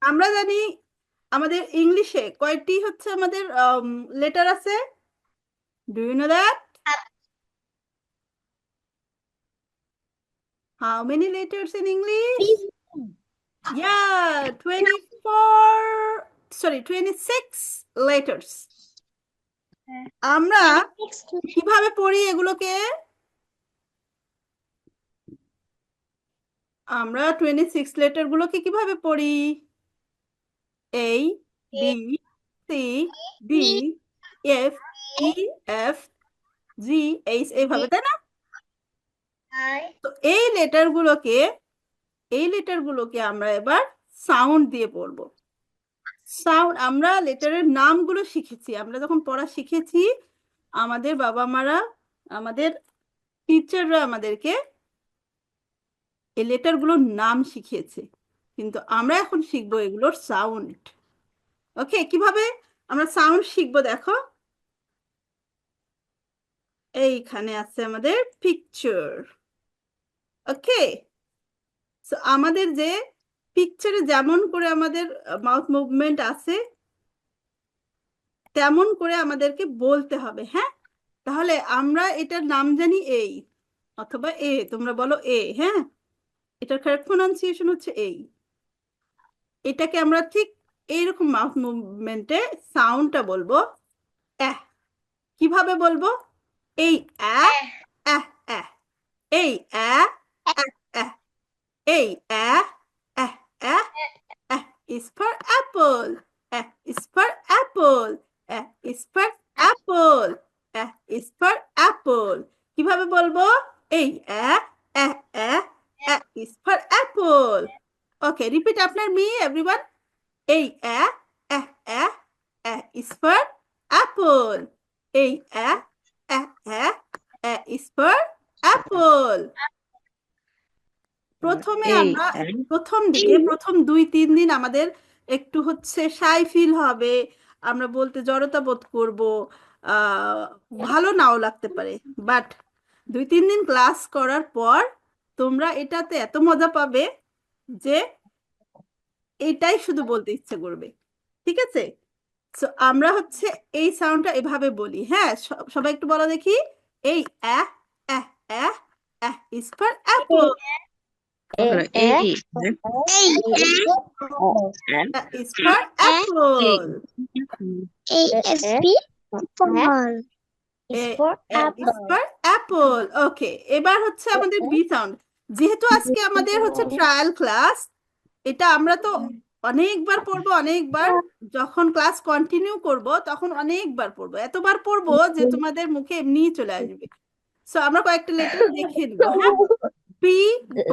আমরা জানি আমাদের ইংলিশে কয়টি হচ্ছে আমাদের লেটার আছে? Do you know that? How many letters in English? Yeah, 24, sorry, 26 letters. আমরা কিভাবে পড়ি এগুলোকে? আমরা 26 লেটার গুলোকে কিভাবে পড়ি? A, B, C, D, F, E, F, G, H এইভাবে, তাই না? তো এই লেটারগুলোকে আমরা এবার সাউন্ড দিয়ে পড়বো। সাউন্ড, আমরা লেটারের নামগুলো শিখেছি, আমরা যখন পড়া শিখেছি আমাদের বাবা মারা, আমাদের টিচাররা আমাদেরকে এই লেটারগুলোর নাম শিখিয়েছে, কিন্তু আমরা এখন শিখবো এগুলোর সাউন্ড। ওকে, কিভাবে আমরা সাউন্ড শিখবো দেখো, এইখানে আছে আমাদের পিকচার। ওকে, সো আমাদের যে পিকচারে যেমন করে আমাদের মাউথ মুভমেন্ট আছে তেমন করে আমাদেরকে বলতে হবে। হ্যাঁ, তাহলে আমরা এটার নাম জানি এই, অথবা এ, তোমরা বলো এ। হ্যাঁ, এটার কারেক্ট প্রোনাউন্সিয়েশন হচ্ছে এই। এটাকে আমরা ঠিক এইরকম মাউথ মুভমেন্টে সাউন্ডটা বলবো এহ। কিভাবে বলবো? এই এ, এহ এহ, এই এ, এহ এহ, এই এ, এহ এহ, এহ is for apple, এহ is for apple, এহ is for apple, এহ is for apple। কিভাবে বলবো? এই এ, এহ এহ, এহ is for apple। Okay, repeat after me, everyone. A, a, a, a is for apple. A, a, a is for apple. প্রথমে আমরা প্রথম দিকে প্রথম 2-3 দিন আমাদের একটু হচ্ছে শাই ফিল হবে, আমরা বলতে জড়তা বোধ করব, ভালো নাও লাগতে পারে, বাট 2-3 দিন ক্লাস করার পর তোমরা এটাতে এত মজা পাবে যে এটাই শুধু বলতে ইচ্ছে করবে। ঠিক আছে, সো আমরা হচ্ছে এই সাউন্ডটা এভাবে বলি। হ্যাঁ, সবাই একটু বলো দেখি। এই ah ah ah A is for apple, is for apple, is for apple. Okay, এবার হচ্ছে আমাদের বি সাউন্ড। যেহেতু আজকে আমাদের হচ্ছে ট্রায়াল ক্লাস, এটা আমরা তো অনেকবার পড়বো, অনেকবার যখন ক্লাস কন্টিনিউ করব তখন অনেকবার পড়বো, এতবার পড়বো যে তোমাদের মুখে এমনিই চলে আসবে। সো আমরা কয়েকটা লেটার দেখে নিব। হ্যাঁ, বি,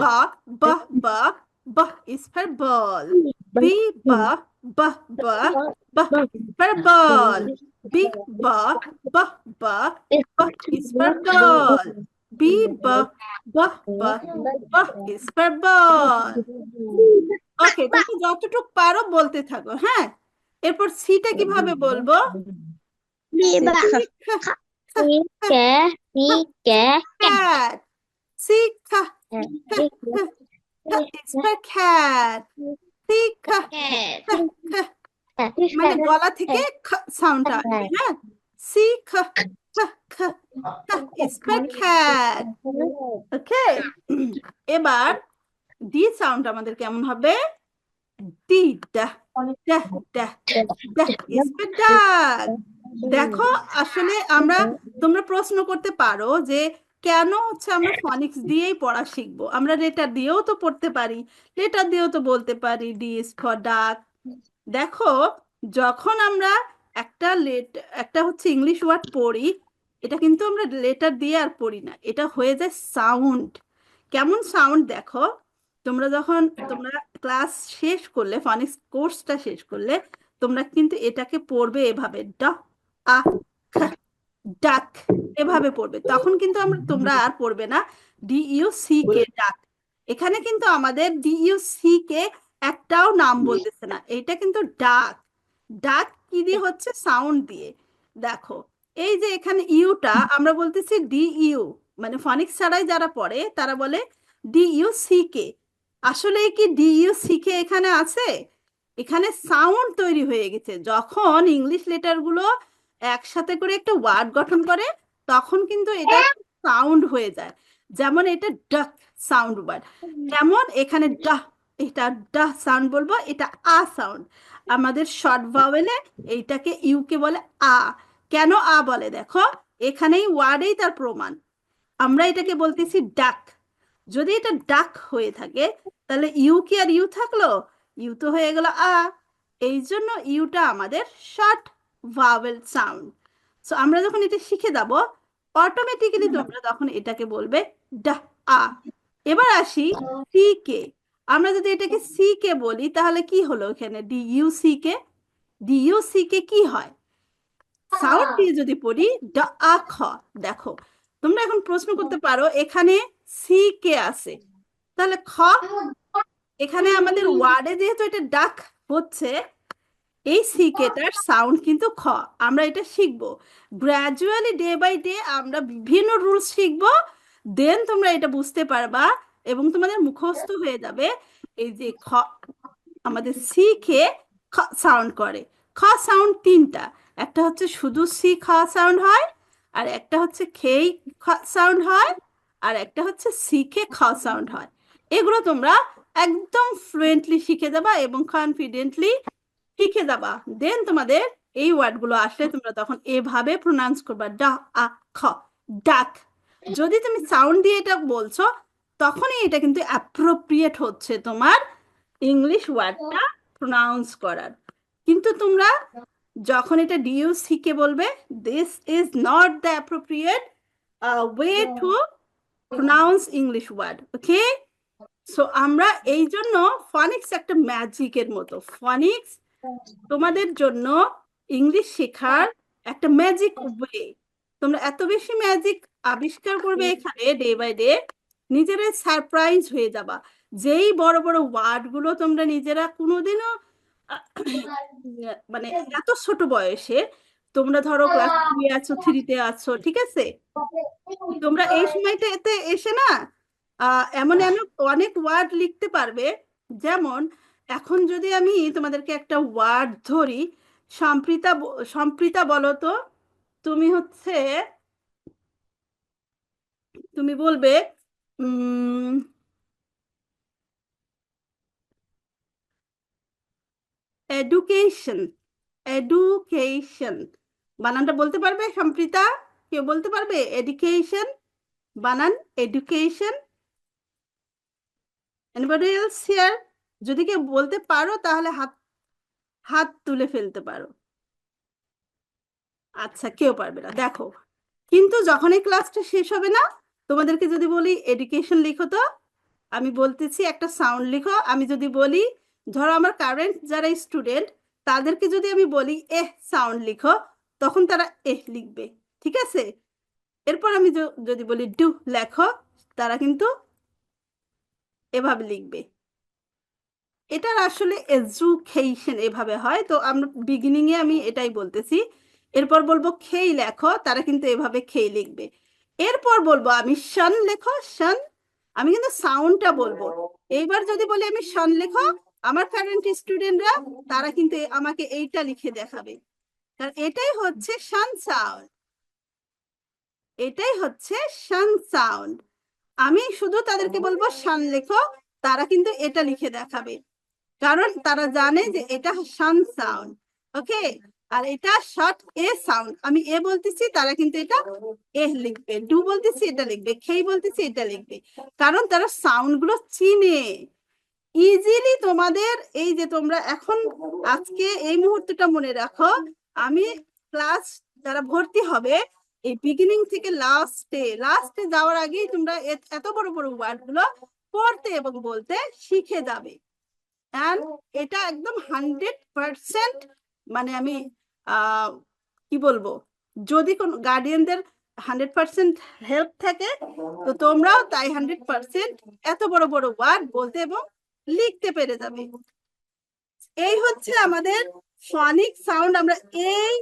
বা, বাহ বাহ, বাহ ইজ ফর বল, বি, বাহ, বাহ বাহ, বাহ ইজ ফর বল, বি, বাহ, বাহ বাহ, বাহ ইজ ফর বল, বি, বাহ, বাহ বাহ, বাহ ইজ ফর বল। ওকে, তুমি যতটুকু পারো বলতে থাকো। হ্যাঁ, এরপর সিটা কিভাবে বলবো? cat, সি খা, is for cat, সি খা, মানে গলা থেকে সাউন্ডটা আসবে। হ্যাঁ, সি খা, is for cat। ওকে, এবার ডি সাউন্ড আমাদের কেমন হবে? ডি, ডা, ডা, ডা, ডা is for dog। দেখো, আসলে আমরা, তোমরা প্রশ্ন করতে পারো যে কেন হচ্ছে আমরা ফনিক্স দিয়েই পড়া শিখবো, আমরা লেটার দিয়েও তো পড়তে পারি, লেটার দিয়েও তো বলতে পারি ডি ইজ ফর ডাক। দেখো, যখন আমরা একটা হচ্ছে ইংলিশ ওয়ার্ড পড়ি, এটা কিন্তু আমরা লেটার দিয়ে আর পড়ি না, এটা হয়ে যায় সাউন্ড। কেমন সাউন্ড দেখো, তোমরা ক্লাস শেষ করলে, ফনিক্স কোর্সটা শেষ করলে তোমরা কিন্তু এটাকে পড়বে এভাবে, ড, আ, খ, ডাক, এভাবে পড়বে। তখন কিন্তু তোমরা আর পড়বে না ডি ইউ সি কে, ডাক। এখানে কিন্তু আমাদের ডি ইউ সি কে একটাও নাম বলতেছে না, এটা কিন্তু ডাক। ডাক কি দিয়ে হচ্ছে? সাউন্ড দিয়ে। দেখো, এই যে এখানে ইউটা আমরা বলতেছি ডি ইউ, মানে ফনিক্স ছাড়াই যারা পড়ে তারা বলে ডি ইউ সি কে। আসলে কি ডি ইউ সি কে এখানে আছে? এখানে সাউন্ড তৈরি হয়ে গেছে। যখন ইংলিশ লেটারগুলো একসাথে করে একটা ওয়ার্ড গঠন করে তখন কিন্তু এটা সাউন্ড হয়ে যায়। যেমন এটা ডাক সাউন্ড ওয়ার্ড, যেমন এখানে ডাহ, এটা ডাহ সাউন্ড বলবো, এটা আ সাউন্ড। আমাদের শর্ট ভাওয়েলে এইটাকে ইউকে বলে আ। কেন আ বলে দেখো, এখানেই ওয়ার্ডেই তার প্রমাণ। আমরা এটাকে বলতেছি ডাক। যদি এটা ডাক হয়ে থাকে তাহলে ইউ কি আর ইউ থাকলো? ইউ তো হয়ে গেল আ। এই জন্য ইউটা আমাদের শর্ট ভাওয়েল সাউন্ড। সো আমরা যখন এটা শিখে যাব অটোমেটিক্যালি তোমরা তখন এটাকে বলবে ডা আ। এবার আসি সি কে। আমরা যদি এটাকে সি কে বলি তাহলে কি হলো? এখানে D U C K, D U C K কি হয়? সাউন্ড দিয়ে যদি পড়ি ডা আ খ। দেখো, তোমরা এখন প্রশ্ন করতে পারো এখানে সি কে আছে, তাহলে খ। এখানে আমাদের ওয়ার্ডে যেহেতু এটা ডাক হচ্ছে, এই সিকেটার সাউন্ড কিন্তু খ। আমরা এটা শিখবো গ্র্যাজুয়ালি, ডে বাই ডে আমরা বিভিন্ন রুলস শিখবো। দেন তোমরা এটা বুঝতে পারবা এবং তোমাদের মুখস্থ হয়ে যাবে। এই যে খ, আমাদের সি খে খ সাউন্ড করে। খ সাউন্ড তিনটা, একটা হচ্ছে শুধু সি খ সাউন্ড হয়, আর একটা হচ্ছে খেই খ সাউন্ড হয়, আর একটা হচ্ছে সি খে খ সাউন্ড হয়। এগুলো তোমরা একদম ফ্লুয়েন্টলি শিখে যাবা এবং কনফিডেন্টলি শিখে যাবা। দেন তোমাদের এই ওয়ার্ডগুলো আসলে তোমরা তখন এভাবে প্রোনাউন্স করবা, ডা আ খ, ডাক। যদি তুমি সাউন্ড দিয়ে এটা বলছো তখনই এটা কিন্তু অ্যাপ্রোপ্রিয়েট হচ্ছে তোমার ইংলিশ ওয়ার্ডটা প্রোনাউন্স করার। কিন্তু তোমরা যখন এটা ডিইউসি কে বলবে, this is not the appropriate way to pronounce English word. Okay, so আমরা এই জন্য ফনিক্স একটা ম্যাজিকের মতো। ফনিক্স তোমাদের জন্য ইংলিশ শেখার একটা ম্যাজিক ওয়ে। তোমরা এত বেশি ম্যাজিক আবিষ্কার করবে এখানে ডে বাই ডে, নিজেরাই সারপ্রাইজ হয়ে যাবা। যেই বড় বড় ওয়ার্ড গুলো তোমরা নিজেরা কোনোদিনও মানে এত ছোট বয়সে, তোমরা ধরো ক্লাস 2 আছো, 3-তে আছো, ঠিক আছে, তোমরা এই সময়টাতে এসে না এমন এমন অনেক ওয়ার্ড লিখতে পারবে। যেমন এখন যদি আমি তোমাদেরকে একটা ওয়ার্ড ধরি, সম্প্রীতা, সম্প্রীতা বলো তো, তুমি হচ্ছে, তুমি বলবে এডুকেশন। এডুকেশন বানানটা বলতে পারবে সম্প্রীতা? কেউ বলতে পারবে এডুকেশন বানান? Education, anybody else here? যদি কেউ বলতে পারো তাহলে হাত হাত তুলে ফেলতে পারো। আচ্ছা, কেউ পারবে না, দেখো। কিন্তু যখন এই ক্লাসটা শেষ হবে না, তোমাদেরকে যদি বলি এডুকেশন লিখো, তো আমি বলতেছি একটা সাউন্ড লিখো। আমি যদি বলি, ধরো আমার কারেন্ট যারা স্টুডেন্ট তাদেরকে যদি আমি বলি এহ সাউন্ড লিখো, তখন তারা এহ লিখবে, ঠিক আছে। এরপর আমি যদি বলি ডু লেখো, তারা কিন্তু এভাবে লিখবে। এটার আসলে এজুকেশন এভাবে হয়। তো আমরা বিগিনিং এ আমি এটাই বলতেছি। এরপর বলবো খেই লেখো, তারা কিন্তু এভাবে খেই লিখবে। এরপর বলবো আমি শন লেখো, শন, আমি কিন্তু সাউন্ডটা বলবো। এইবার যদি বলি আমি শন লেখো, আমার কারেন্ট স্টুডেন্টরা তারা কিন্তু আমাকে এইটা লিখে দেখাবে, কারণ এটাই হচ্ছে শন সাউন্ড। এটাই হচ্ছে শন সাউন্ড। আমি শুধু তাদেরকে বলবো শন লেখো, তারা কিন্তু এটা লিখে দেখাবে, কারণ তারা জানে যে এটা শান সাউন্ড। ওকে, আর এটা শর্ট এ সাউন্ড। আমি এ বলতেছি, তারা কিন্তু এটা এ লিখবে। ডু বলতেছি, এটা লিখবে। খেই বলতেছি, এটা লিখবে, কারণ তারা সাউন্ড গুলো চিনে ইজিলি। তোমাদের এই যে তোমরা এখন আজকে এই মুহূর্তটা মনে রাখো, আমি ক্লাস যারা ভর্তি হবে এই বিগিনিং থেকে লাস্টে লাস্টে যাওয়ার আগেই তোমরা এত বড় বড় ওয়ার্ড গুলো পড়তে এবং বলতে শিখে যাবে। অ্যান্ড এটা একদম 100%, মানে আমি কি বলবো, যদি কোনো গার্ডিয়ানদের 100% হেল্প থাকে তো তোমরাও তাই 100% এত বড় বড় ওয়ার্ড বলতে এবং লিখতে পেরে যাবে। এই হচ্ছে আমাদের ফনিক সাউন্ড। আমরা এই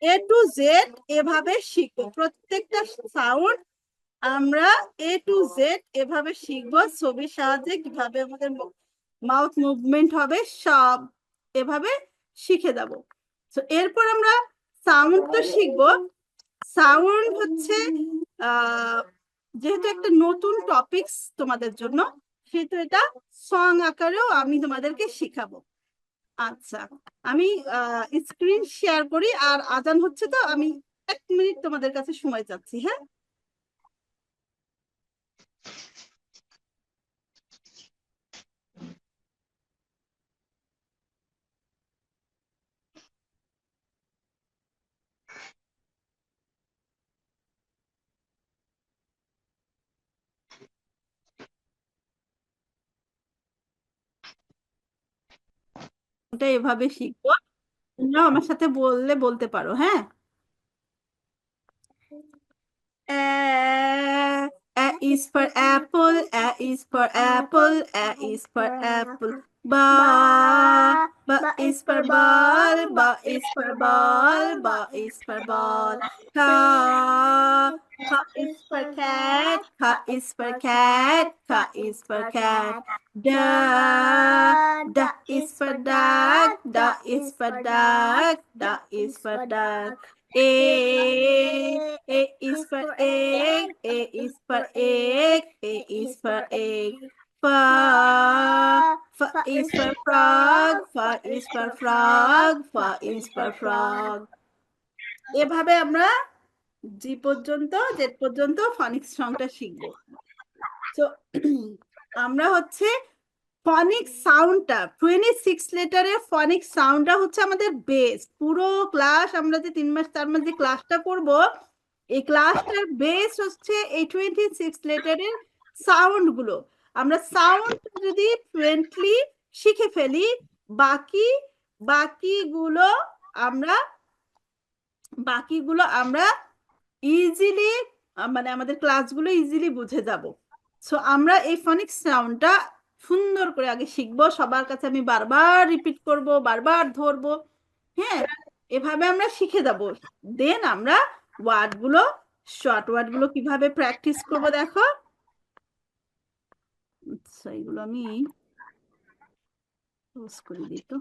এ টু জেড এভাবে শিখবো। প্রত্যেকটা সাউন্ড আমরা এ টু জেড এভাবে শিখবো, ছবির সাহায্যে কিভাবে আমাদের মাউথ মুভমেন্ট হবে, সব এভাবে শিখে যাব। তো এরপর আমরা সাউন্ড তো শিখবো। সাউন্ড হচ্ছে যেহেতু একটা নতুন টপিকস তোমাদের জন্য, সেহেতু এটা সং আকারেও আমি তোমাদেরকে শিখাবো। আচ্ছা, আমি স্ক্রিন শেয়ার করি, আর আজান হচ্ছে, তো আমি 1 মিনিট তোমাদের কাছে সময় চাচ্ছি। হ্যাঁ, ওটা এভাবে শিখবো, তোমরাও আমার সাথে বললে বলতে পারো। হ্যাঁ, A, A is for apple, A is for apple, A is for apple. Ba, Ba is for ball, Ba is for ball, Ba is for ball. Ka, Ka is for cat, Ka is for cat, Ka is for cat. Da, Da is for duck, Da is for duck, Da is for duck. A is for egg, A is for egg, A is for egg. F is for frog, F is for frog, F is for frog. এভাবে আমরা জি পর্যন্ত, Z পর্যন্ত ফনিক্স সংটা শিখবো। তো আমরা হচ্ছে ফনিক সাউন্ডটা, 26 লেটারের ফনিক সাউন্ডটা হচ্ছে আমাদের বেস। পুরো ক্লাস আমরা যে 3 মাস 4 মাস যে ক্লাসটা করব, এই ক্লাসটার বেস হচ্ছে এই 26 লেটারের সাউন্ড গুলো। আমরা সাউন্ড যদি ফ্লুয়েন্টলি শিখে ফেলি, বাকি বাকিগুলো আমরা বাকিগুলো আমরা ইজিলি, মানে আমাদের ক্লাসগুলো ইজিলি বুঝে যাব। সো আমরা এই ফনিক সাউন্ডটা সুন্দর করে আগে শিখবো, সবার কাছে আমি বারবার রিপিট করব, বারবার ধরবো। হ্যাঁ, এভাবে আমরা শিখে যাব। দেন আমরা ওয়ার্ডগুলো, শর্ট ওয়ার্ডগুলো কিভাবে প্র্যাকটিস করব দেখো। আচ্ছা, এগুলো আমি পোস্ট করে দিই তো।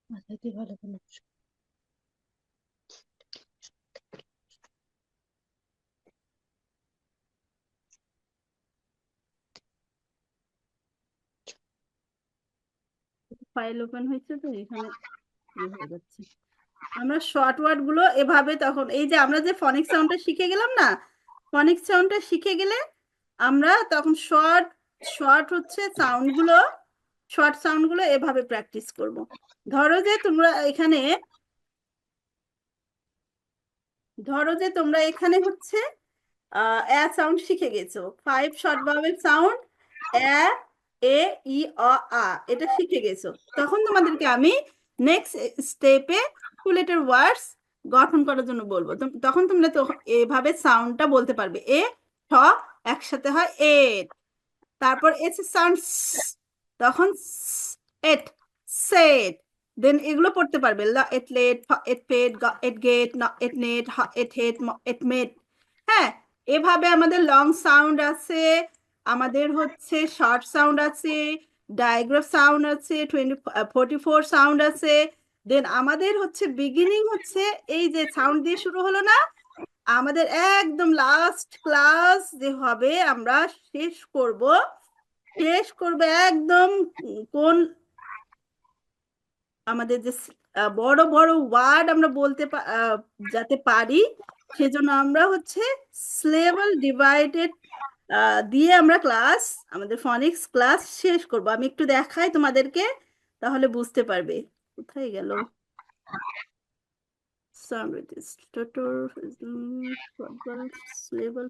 ভালো করে ফাইল ওপেন হয়েছে, তো এখানে হয়ে যাচ্ছে। আমরা শর্ট ওয়ার্ড গুলো এভাবে, তখন এই যে আমরা যে ফনিক সাউন্ডটা শিখে গেলাম না, ফনিক সাউন্ডটা শিখে গেলে আমরা তখন শর্ট শর্ট হচ্ছে সাউন্ড গুলো, শর্ট সাউন্ড গুলো এভাবে প্র্যাকটিস করব। ধরো যে তোমরা এখানে, হচ্ছে এ সাউন্ড শিখে গেছো, 5 শর্ট ভাওয়েল সাউন্ড, এ, এ, ই, অ, আ, এটা শিখে গেছো। তখন তোমাদেরকে আমি নেক্সট স্টেপে 2 লেটার ওয়ার্ডস গঠন করার জন্য বলবো। তখন তোমরা তো এভাবে সাউন্ডটা বলতে পারবে। এ, ঠ একসাথে হয় এট, তারপর এস সাউন্ড, তখন এট, সেট। দেন এগুলো পড়তে পারবে, ল এট লেট, ফ এট পেট, গ এট গেট, ন এট নেট, হ এট হেট, ম এট মেট। হ্যাঁ, এভাবে আমাদের লং সাউন্ড আছে, আমাদের হচ্ছে শর্ট সাউন্ড আছে, ডায়াগ্রাফ সাউন্ড আছে, 44 সাউন্ড আছে। দেন আমাদের হচ্ছে বিগিনিং হচ্ছে এই যে সাউন্ড দিয়ে শুরু হলো না, আমাদের একদম লাস্ট ক্লাস যে হবে, আমরা শেষ করব একদম কোন আমাদের যে বড় বড় ওয়ার্ড আমরা বলতে যাতে পারি, সেজন্য আমরা হচ্ছে সিলেবল ডিভাইডেড দিয়ে আমরা ক্লাস, আমাদের ফনিক্স ক্লাস শেষ করব। আমি একটু দেখাই তোমাদেরকে, তাহলে বুঝতে পারবে। কোথায় গেল সিলেবল?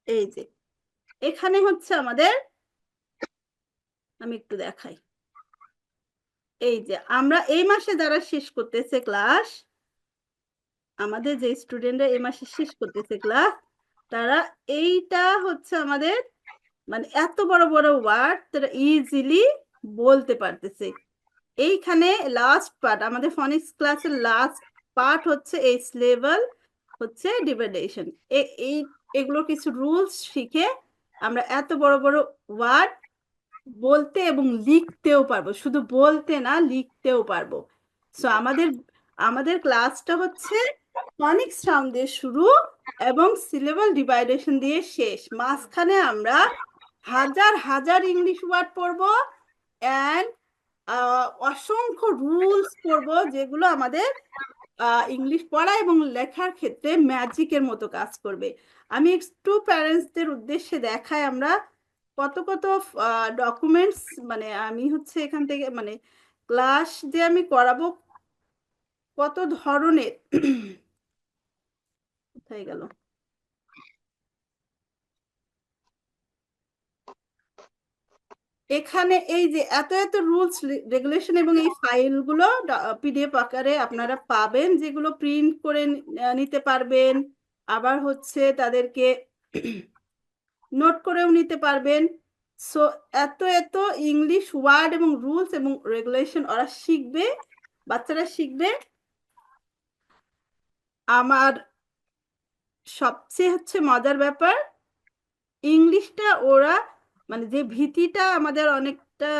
এই যে এখানে হচ্ছে আমাদের, আমি একটু দেখাই। এই যে আমরা এই মাসে যারা শেষ করতেছে ক্লাস, আমাদের যে স্টুডেন্টরা এই মাসে শেষ করতেছে ক্লাস, তারা এইটা হচ্ছে আমাদের, মানে এত বড় বড় ওয়ার্ড তারা ইজিলি বলতে পারতেছে। এইখানে লাস্ট পার্ট, আমাদের ফনিক্স ক্লাসের লাস্ট পার্ট হচ্ছে এই সিলেবল হচ্ছে ডিভাইডেশন। এই এগুলো কিছু রুলস শিখে আমরা এত বড় বড় ওয়ার্ড বলতে এবং লিখতেও পারবো, শুধু বলতে না লিখতেও পারবো। সো আমাদের আমাদের ক্লাসটা হচ্ছে ফনিক সাউন্ড দিয়ে শুরু এবং সিলেবল ডিভাইডেশন দিয়ে শেষ। মাঝখানে আমরা হাজার হাজার ইংলিশ ওয়ার্ড পড়বো অ্যান্ড অসংখ্য রুলস পড়বো, যেগুলো আমাদের ইংলিশ পড়া এবং লেখার ক্ষেত্রে ম্যাজিকের মতো কাজ করবে। আমি একটু প্যারেন্টসদের উদ্দেশ্যে দেখাই আমরা কত কত ডকুমেন্টস, মানে আমি হচ্ছে এখান থেকে মানে ক্লাস যে আমি করাবো কত ধরনের কোথায় গেল, এখানে এই যে এত এত রুলস রেগুলেশন এবং এই ফাইলগুলো পিডিএফ আকারে আপনারা পাবেন, যেগুলো প্রিন্ট করে নিতে পারবেন, আবার হচ্ছে তাদেরকে নোট করেও নিতে পারবেন। সো এত এত ইংলিশ ওয়ার্ড এবং রুলস এবং রেগুলেশন ওরা শিখবে, বাচ্চারা শিখবে। আমার সবচেয়ে হচ্ছে মজার ব্যাপার, ইংলিশটা ওরা মানে যে ভীতিটা আমাদের অনেকটা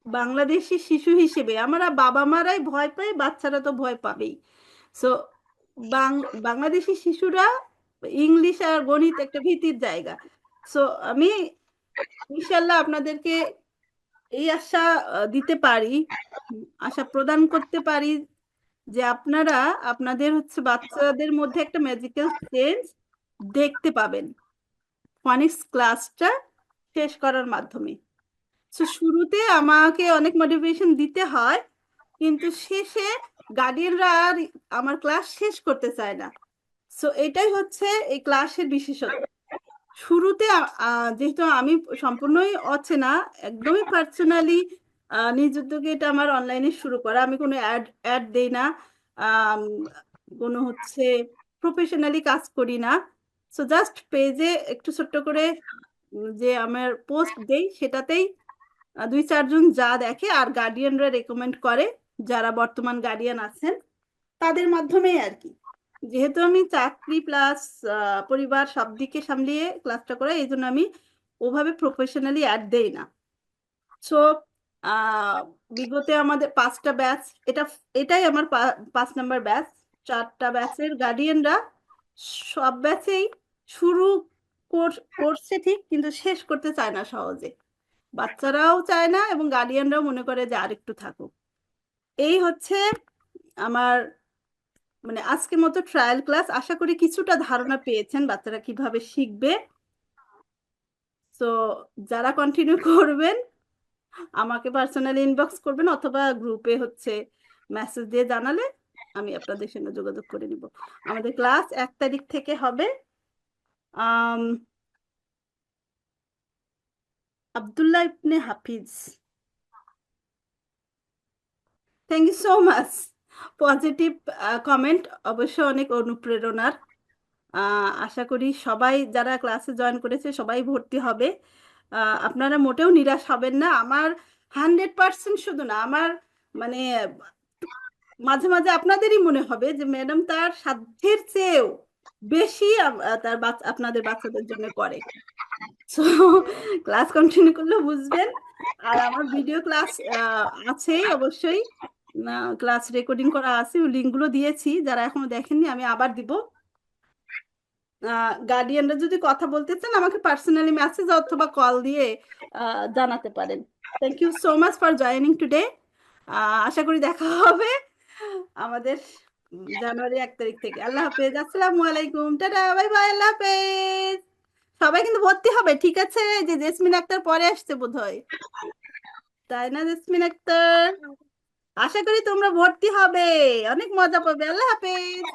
বাংলাদেশি শিশু হিসেবে আমরা বাবা মারাই ভয় পাই, বাচ্চারা তো ভয় পাবেই। সো বাংলাদেশি শিশুরা ইংলিশ আর গণিত একটা ভীতির জায়গা। সো আমি ইনশাল্লাহ আপনাদেরকে এই আশা দিতে পারি, আশা প্রদান করতে পারি যে আপনারা আপনাদের হচ্ছে বাচ্চাদের মধ্যে একটা ম্যাজিক্যাল চেঞ্জ দেখতে পাবেন ফনিক্স ক্লাসটা শেষ করার মাধ্যমে। সো শুরুতে আমাকে অনেক মোটিভেশন দিতে হয়, কিন্তু শেষে গার্ডিয়ানরা আর আমার ক্লাস শেষ করতে চায় না। সো এটাই হচ্ছে এই ক্লাসের বিশেষত্ব। শুরুতে যেহেতু আমি সম্পূর্ণই অচেনা, একদমই পার্সোনালি নিজ উদ্যোগে এটা আমার অনলাইনে শুরু করা, আমি কোনো অ্যাড অ্যাড দেই না, আম, কোনো হচ্ছে প্রফেশনালি কাজ করি না। সো জাস্ট পেজে একটু ছোট্ট করে যে আমার পোস্ট দেই সেটাতেই দুই চারজন যা দেখে আর গার্ডিয়ানরা রেকমেন্ড করে, যারা বর্তমান গার্ডিয়ান আছেন তাদের মাধ্যমেই আর কি। যেহেতু আমি চাকরি প্লাস পরিবার সব দিকে সামলিয়ে ক্লাসটা করাই, এই জন্য আমি ওভাবে প্রফেশনালি অ্যাড দেই না। সো বিগতে আমাদের 5টা ব্যাচ, এটাই আমার 5 নাম্বার ব্যাচ। 4টা ব্যাচের গার্ডিয়ানরা সব ব্যাচেই শুরু করছে ঠিক, কিন্তু শেষ করতে চায় না সহজে। বাচ্চারাও চায় না এবং গার্ডিয়ানরাও মনে করে যে আরেকটু থাকুক। এই হচ্ছে আমার মানে আজকের মতো ট্রায়াল ক্লাস। আশা করি কিছুটা ধারণা পেয়েছেন বাচ্চারা কিভাবে শিখবে। তো যারা কন্টিনিউ করবেন আমাকে পার্সোনালি ইনবক্স করবেন অথবা গ্রুপে হচ্ছে মেসেজ দিয়ে জানালে আমি আপনাদের সঙ্গে যোগাযোগ করে নিব। আমাদের ক্লাস 1 তারিখ থেকে হবে। Abdullah Ibne Hafiz, thank you so much. Positive comment অবশ্য অনেক অনুপ্রেরণার। আশা করি সবাই যারা ক্লাসে জয়েন করেছে সবাই ভর্তি হবে। আপনারা মোটেও নিরাশ হবেন না। আমার 100% শুধু না, আমার মানে মাঝে মাঝে আপনাদেরই মনে হবে যে ম্যাডাম তার সাধ্যের চেয়েও বেশি তার আপনাদের বাচ্চাদের জন্য করে। সো ক্লাস কন্টিনিউ করলে বুঝবেন। আর আমার ভিডিও ক্লাস আছে অবশ্যই, ক্লাস রেকর্ডিং করা আছে, লিঙ্কগুলো দিয়েছি, যারা এখনো দেখেননি আমি আবার দিব। গার্ডিয়ানরা যদি কথা বলতে চান আমাকে পার্সোনালি মেসেজ অথবা কল দিয়ে জানাতে পারেন। Thank you so much for joining today. আশা করি দেখা হবে আমাদের জানুয়ারি 1 তারিখ থেকে। আল্লাহ হাফেজ, আসসালামু আলাইকুম, টাটা, বাই বাই, আল্লাহ হাফেজ। সবাই কিন্তু ভর্তি হবে, ঠিক আছে? যে জেসমিন আক্তার পরে আসছে বোধহয়, তাই না জেসমিন আক্তার? আশা করি তোমরা ভর্তি হবে, অনেক মজা পাবে। আল্লাহ হাফেজ।